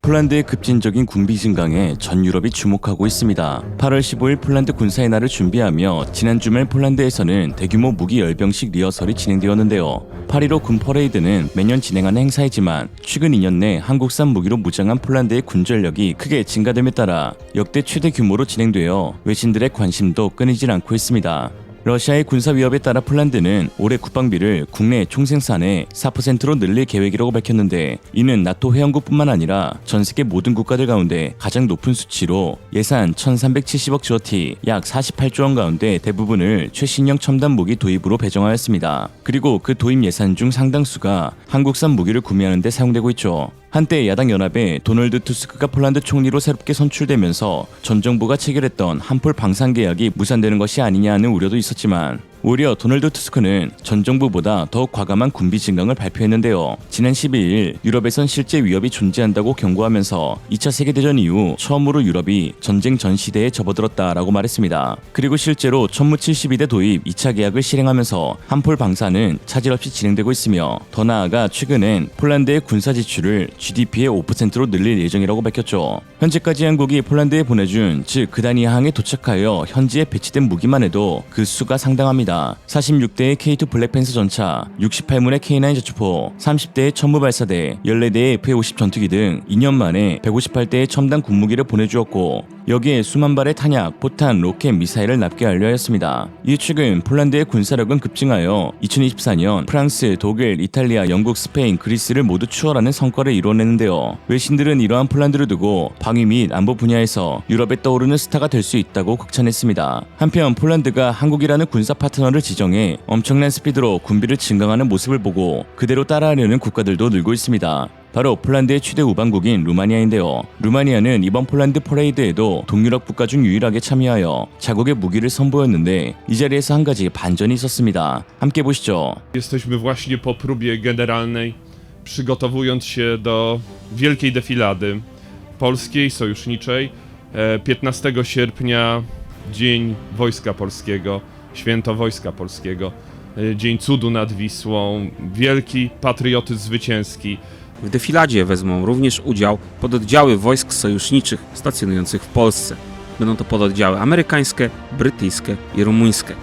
폴란드의 급진적인 군비 증강에 전 유럽이 주목하고 있습니다. 8월 15일 폴란드 군사의 날을 준비하며 지난 주말 폴란드에서는 대규모 무기 열병식 리허설이 진행되었는데요. 8.15 군 퍼레이드는 매년 진행하는 행사이지만 최근 2년 내 한국산 무기로 무장한 폴란드의 군전력이 크게 증가됨에 따라 역대 최대 규모로 진행되어 외신들의 관심도 끊이질 않고 있습니다. 러시아의 군사 위협에 따라 폴란드는 올해 국방비를 국내 총생산의 4%로 늘릴 계획이라고 밝혔는데, 이는 나토 회원국뿐만 아니라 전 세계 모든 국가들 가운데 가장 높은 수치로 예산 1,370억 주어티 약 48조 원 가운데 대부분을 최신형 첨단 무기 도입으로 배정하였습니다. 그리고 그 도입 예산 중 상당수가 한국산 무기를 구매하는 데 사용되고 있죠. 한때 야당연합의 도널드 투스크가 폴란드 총리로 새롭게 선출되면서 전 정부가 체결했던 한폴 방산 계약이 무산되는 것이 아니냐 하는 우려도 있었지만, 오히려 도널드 투스크는 전 정부보다 더욱 과감한 군비 증강을 발표했는데요. 지난 12일 유럽에선 실제 위협이 존재한다고 경고하면서 2차 세계대전 이후 처음으로 유럽이 전쟁 전 시대에 접어들었다라고 말했습니다. 그리고 실제로 천무 72대 도입 2차 계약을 실행하면서 한폴 방산은 차질 없이 진행되고 있으며, 더 나아가 최근엔 폴란드의 군사 지출을 GDP의 5%로 늘릴 예정이라고 밝혔죠. 현재까지 한국이 폴란드에 보내준, 즉 그다니아항에 도착하여 현지에 배치된 무기만 해도 그 수가 상당합니다. 46대의 K2 블랙팬서 전차, 68문의 K9 자주포, 30대의 천무 발사대, 14대의 F-50 전투기 등 2년 만에 158대의 첨단 군무기를 보내주었고, 여기에 수만 발의 탄약, 포탄, 로켓, 미사일을 납게 완료하였습니다. 이에 최근 폴란드의 군사력은 급증하여 2024년 프랑스, 독일, 이탈리아, 영국, 스페인, 그리스를 모두 추월하는 성과를 이뤄내는데요. 외신들은 이러한 폴란드를 두고 방위 및 안보 분야에서 유럽에 떠오르는 스타가 될 수 있다고 극찬했습니다. 한편 폴란드가 한국이라는 군사 파트너를 지정해 엄청난 스피드로 군비를 증강하는 모습을 보고 그대로 따라하려는 국가들도 늘고 있습니다. 바로 폴란드의 최대 우방국인 루마니아인데요. 루마니아는 이번 폴란드 퍼레이드에도 동유럽 국가 중 유일하게 참여하여 자국의 무기를 선보였는데, 이 자리에서 한 가지 반전이 있었습니다. 함께 보시죠. Jesteśmy właśnie po próbie generalnej, przygotowując się do wielkiej defilady polskiej, sojuszniczej. 15 sierpnia Dzień Wojska Polskiego, Święto Wojska Polskiego, Dzień Cudu nad Wisłą, wielki patriotyzm zwycięski. W defiladzie wezmą również udział pododdziały wojsk sojuszniczych stacjonujących w Polsce. Będą to pododdziały amerykańskie, brytyjskie i rumuńskie.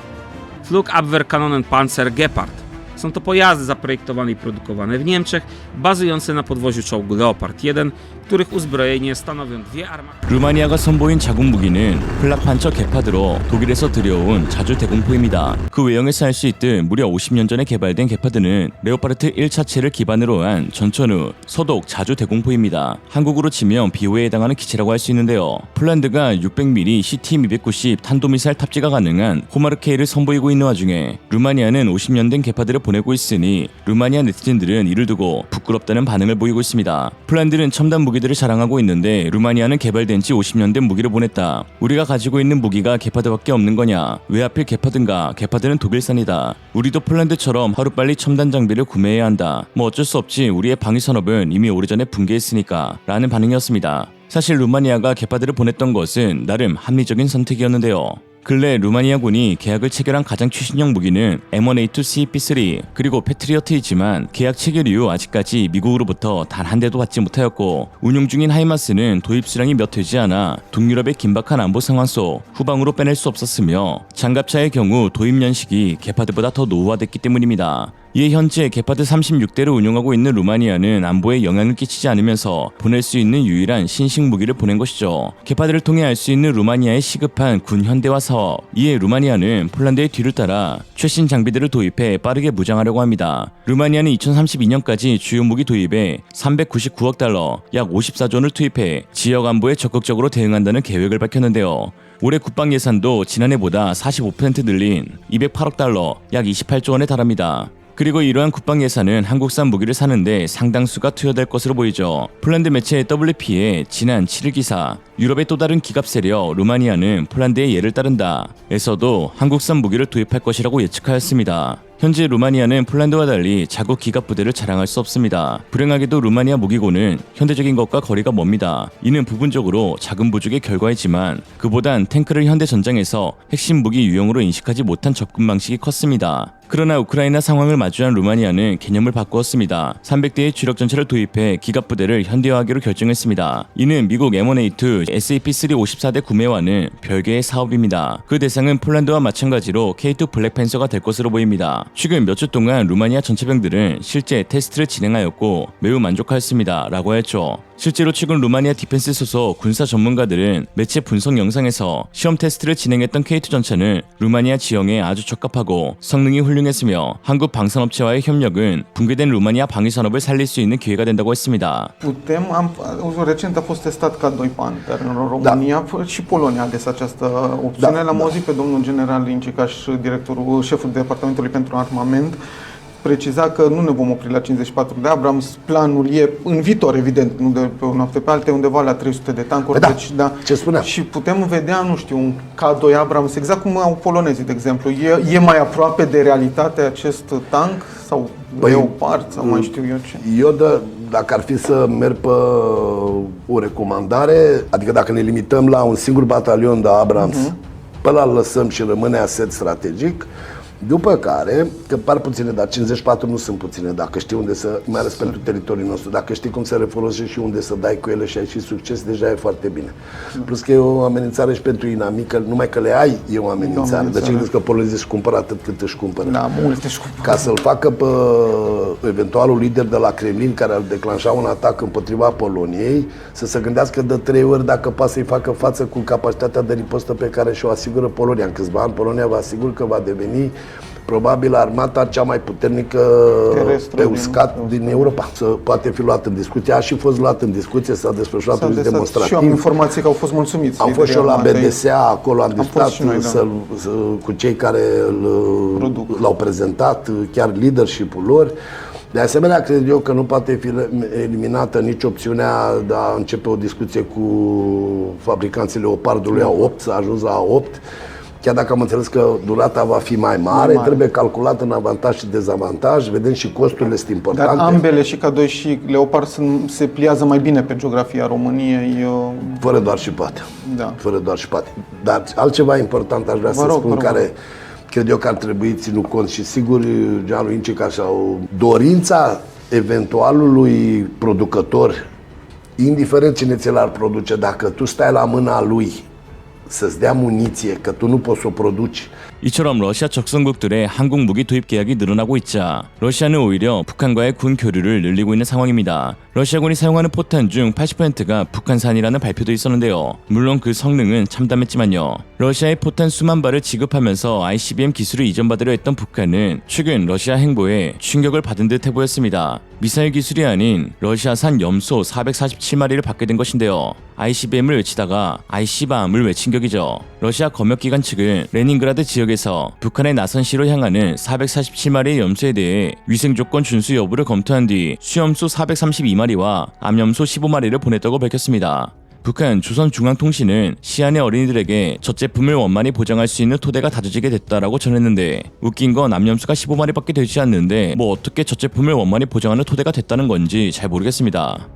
Flugabwehrkanonen Panzer Gepard. Są to pojazdy zaprojektowane i produkowane w Niemczech, bazujące na podwoziu czołgu Leopard 1, których uzbrojenie stanowią dwie armaty. 루마니아가 선보인 자국 무기는 플락판처 게파드로 독일에서 들여온 자주 대공포입니다. 그 외형에서 알 수 있듯 무려 50년 전에 개발된 게파드는 레오파르트 1 차체를 기반으로 한 전천후 서독 자주 대공포입니다. 한국으로 치면 비호에 해당하는 기체라고 할 수 있는데요. 폴란드가 600mm CT-290 탄도미사일 탑재가 가능한 호마르케이를 선보이고 있는 와중에 루마니아는 50년 된 게파드를 보내고 있으니 루마니아 네티즌들은 이를 두고 부끄럽다는 반응을 보이고 있습니다. 폴란드는 첨단 무기들을 자랑하고 있는데 루마니아는 개발된 지 50년 된 무기를 보냈다. 우리가 가지고 있는 무기가 게파드밖에 없는 거냐? 왜 하필 게파드인가? 게파드는 독일산이다. 우리도 폴란드처럼 하루빨리 첨단 장비를 구매해야 한다. 뭐 어쩔 수 없지, 우리의 방위 산업은 이미 오래전에 붕괴했으니까 라는 반응이었습니다. 사실 루마니아가 게파드를 보냈던 것은 나름 합리적인 선택이었는데요. 근래 루마니아군이 계약을 체결한 가장 최신형 무기는 M1A2 CP3 그리고 패트리어트이지만 계약 체결 이후 아직까지 미국으로부터 단 한 대도 받지 못하였고, 운용 중인 하이마스는 도입 수량이 몇 되지 않아 동유럽의 긴박한 안보 상황 속 후방으로 빼낼 수 없었으며, 장갑차의 경우 도입 연식이 게파드보다 더 노후화됐기 때문입니다. 이에 현재 게파드 36대를 운용하고 있는 루마니아는 안보에 영향을 끼치지 않으면서 보낼 수 있는 유일한 신식 무기를 보낸 것이죠. 게파드를 통해 알 수 있는 루마니아의 시급한 군 현대화 사업. 이에 루마니아는 폴란드의 뒤를 따라 최신 장비들을 도입해 빠르게 무장하려고 합니다. 루마니아는 2032년까지 주요 무기 도입에 399억 달러, 약 54조 원을 투입해 지역 안보에 적극적으로 대응한다는 계획을 밝혔는데요. 올해 국방 예산도 지난해보다 45% 늘린 208억 달러, 약 28조 원에 달합니다. 그리고 이러한 국방 예산은 한국산 무기를 사는데 상당수가 투여될 것으로 보이죠. 폴란드 매체 WP의 지난 7일 기사, 유럽의 또 다른 기갑 세력 루마니아는 폴란드의 예를 따른다 에서도 한국산 무기를 도입할 것이라고 예측하였습니다. 현재 루마니아는 폴란드와 달리 자국 기갑 부대를 자랑할 수 없습니다. 불행하게도 루마니아 무기고는 현대적인 것과 거리가 멉니다. 이는 부분적으로 자금 부족의 결과이지만 그보단 탱크를 현대 전장에서 핵심 무기 유형으로 인식하지 못한 접근 방식이 컸습니다. 그러나 우크라이나 상황을 마주한 루마니아는 개념을 바꾸었습니다. 300대의 주력 전차를 도입해 기갑 부대를 현대화하기로 결정했습니다. 이는 미국 M1A2 SAP-3 54대 구매와는 별개의 사업입니다. 그 대상은 폴란드와 마찬가지로 K2 블랙팬서가 될 것으로 보입니다. 최근 몇 주 동안 루마니아 전차병들은 실제 테스트를 진행하였고 매우 만족하였습니다 라고 했죠. 실제로 최근 루마니아 디펜스 소속 군사 전문가들은 매체 분석 영상에서 시험 테스트를 진행했던 K2 전차는 루마니아 지형에 아주 적합하고 성능이 훌륭했으며 한국 방산업체와의 협력은 붕괴된 루마니아 방위산업을 살릴 수 있는 기회가 된다고 했습니다. Recent a fost testat ca 2 Panther în România și Polonia a ales această opțiune. L-am auzit pe domnul general Lincicaș, șeful departamentului pentru armament, preciza că nu ne vom opri la 54 de Abrams, planul e în viitor, evident, nu de pe o noapte pe alta, undeva la 300 de tancuri. Da, deci, da. ce spuneam. Și putem vedea, nu știu, un K2 Abrams, exact cum au polonezii, de exemplu. E mai aproape de realitate acest tank sau Leopard sau mai știu eu ce? Eu, dacă ar fi să merg pe o recomandare, adică dacă ne limităm la un singur batalion de Abrams, pe ăla îl lăsăm și rămâne aset strategic. După care, că par puține, dar 54 nu sunt puține, dacă știi unde să, mai ales pentru teritoriul nostru, dacă știi cum să refolosești și unde să dai cu ele și ai și succes, deja e foarte bine. Plus că e o amenințare și pentru inamic, că numai că le ai e o amenințare. De ce crezi că polonezii își cumpără atât cât își cumpără? Da, mult își cumpără. Ca să-l facă pe eventualul lider de la Kremlin care ar declanșa un atac împotriva Poloniei, să se gândească de 3 ori dacă poate să-i facă față cu capacitatea de ripostă pe care și-o asigură Polonia. În câțiva ani Polonia vă asigur că va deveni probabil armata cea mai puternică pe uscat din Europa. Poate fi luat în discuție, a și fost luat în discuție, s-a desfășurat un demonstrativ. Și eu am informații că au fost mulțumiți. Am fost și eu la BDSA, acolo am discutat noi, cu cei care l-au prezentat, chiar leadership-ul lor. De asemenea, cred eu că nu poate fi eliminată nici opțiunea de a începe o discuție cu fabricanții Leopardului A8, s-a ajuns la A8. Chiar dacă am înțeles că durata va fi mai mare, trebuie calculat în avantaj și dezavantaj, vedem și costurile sunt importante. Dar ambele, și K2 și Leopard, se pliază mai bine pe geografia României. Fără doar și poate. Da. Fără doar și poate. Dar altceva important aș vrea să spun, care cred eu că ar trebui ținut cont și sigur Gianlu Incica sau dorința eventualului producător, indiferent cine ți l-ar produce, dacă tu stai la mâna lui să-ți dea muniție, că tu nu poți să o produci. 이처럼 러시아 적성국들의 한국 무기 도입 계약이 늘어나고 있자 러시아는 오히려 북한과의 군 교류를 늘리고 있는 상황입니다. 러시아군이 사용하는 포탄 중 80%가 북한산이라는 발표도 있었는데요. 물론 그 성능은 참담했지만요. 러시아의 포탄 수만 발을 지급하면서 ICBM 기술을 이전받으려 했던 북한은 최근 러시아 행보에 충격을 받은 듯해 보였습니다. 미사일 기술이 아닌 러시아산 염소 447마리를 받게 된 것인데요. ICBM을 외치다가 ICBAM을 외친 격이죠. 러시아 검역기관 측은 레닌그라드 지역에서 북한의 나선 시로 향하는 447마리의 염소에 대해 위생조건 준수 여부를 검토한 뒤 수염소 432마리와 암염소 15마리를 보냈다고 밝혔습니다. 북한 조선중앙통신은 시안의 어린이들에게 젖제품을 원만히 보장할 수 있는 토대가 다져지게 됐다라고 전했는데 웃긴 건 암염소가 15마리밖에 되지 않는데 뭐 어떻게 젖제품을 원만히 보장하는 토대가 됐다는 건지 잘 모르겠습니다.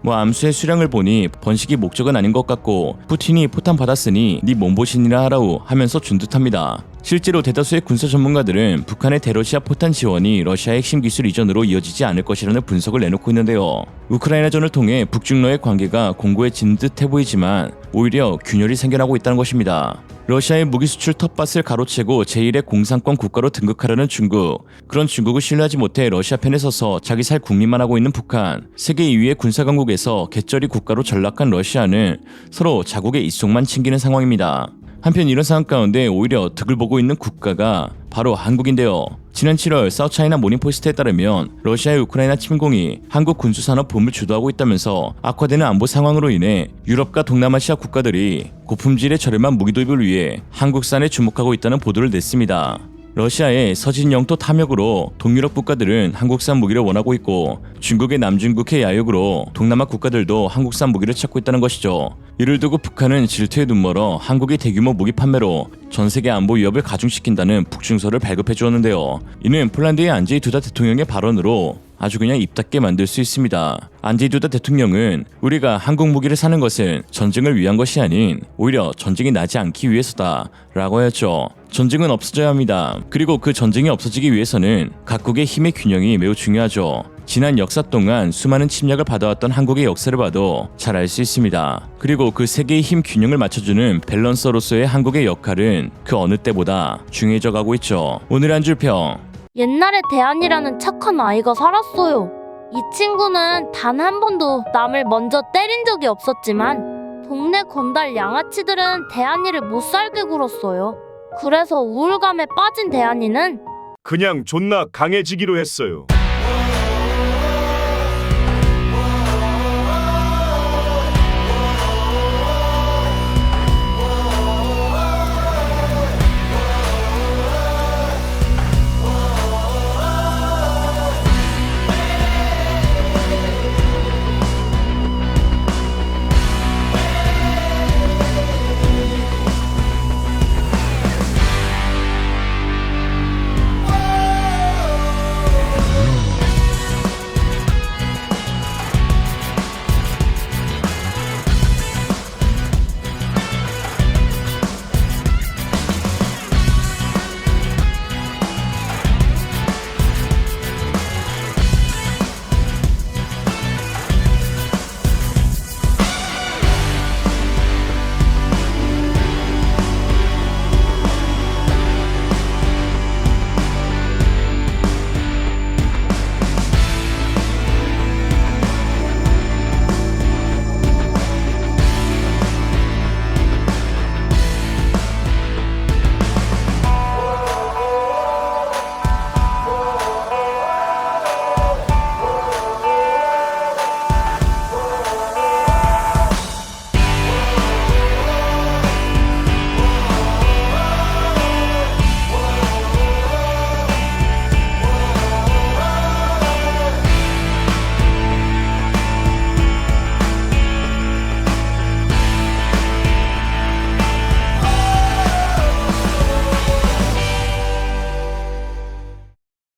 암수의 수량을 보니 번식이 목적은 아닌 것 같고 푸틴이 포탄 받았으니 네 몸보신이라 하라우 하면서 준 듯합니다. 실제로 대다수의 군사 전문가들은 북한의 대러시아 포탄 지원이 러시아의 핵심 기술 이전으로 이어지지 않을 것이라는 분석을 내놓고 있는데요. 우크라이나전을 통해 북중러의 관계가 공고해진 듯해 보이지만 오히려 균열이 생겨나고 있다는 것입니다. 러시아의 무기 수출 텃밭을 가로채고 제1의 공산권 국가로 등극하려는 중국. 그런 중국을 신뢰하지 못해 러시아 편에 서서 자기 살 국민만 하고 있는 북한. 세계 2위의 군사 강국에서 개쩌리 국가로 전락한 러시아는 서로 자국의 입속만 챙기는 상황입니다. 한편 이런 상황 가운데 오히려 득을 보고 있는 국가가 바로 한국인데요. 지난 7월 사우차이나 모닝포스트에 따르면 러시아의 우크라이나 침공이 한국 군수산업 붐을 주도하고 있다면서 악화되는 안보 상황으로 인해 유럽과 동남아시아 국가들이 고품질의 저렴한 무기 도입을 위해 한국산에 주목하고 있다는 보도를 냈습니다. 러시아의 서진 영토 탐욕으로 동유럽 국가들은 한국산 무기를 원하고 있고 중국의 남중국해 야욕으로 동남아 국가들도 한국산 무기를 찾고 있다는 것이죠. 이를 두고 북한은 질투에 눈멀어 한국의 대규모 무기 판매로 전세계 안보 위협을 가중시킨다는 북중서를 발급해 주었는데요. 이는 폴란드의 안제이 두다 대통령의 발언으로 아주 그냥 입 닫게 만들 수 있습니다. 안제이 두다 대통령은 우리가 한국 무기를 사는 것은 전쟁을 위한 것이 아닌 오히려 전쟁이 나지 않기 위해서다 라고 하였죠. 전쟁은 없어져야 합니다. 그리고 그 전쟁이 없어지기 위해서는 각국의 힘의 균형이 매우 중요하죠. 지난 역사 동안 수많은 침략을 받아왔던 한국의 역사를 봐도 잘 알 수 있습니다. 그리고 그 세계의 힘 균형을 맞춰주는 밸런서로서의 한국의 역할은 그 어느 때보다 중요해져 가고 있죠. 오늘의 한 줄 평. 옛날에 대한이라는 착한 아이가 살았어요. 이 친구는 단 한 번도 남을 먼저 때린 적이 없었지만 동네 건달 양아치들은 대한이를 못 살게 굴었어요. 그래서 우울감에 빠진 대한이는 그냥 존나 강해지기로 했어요.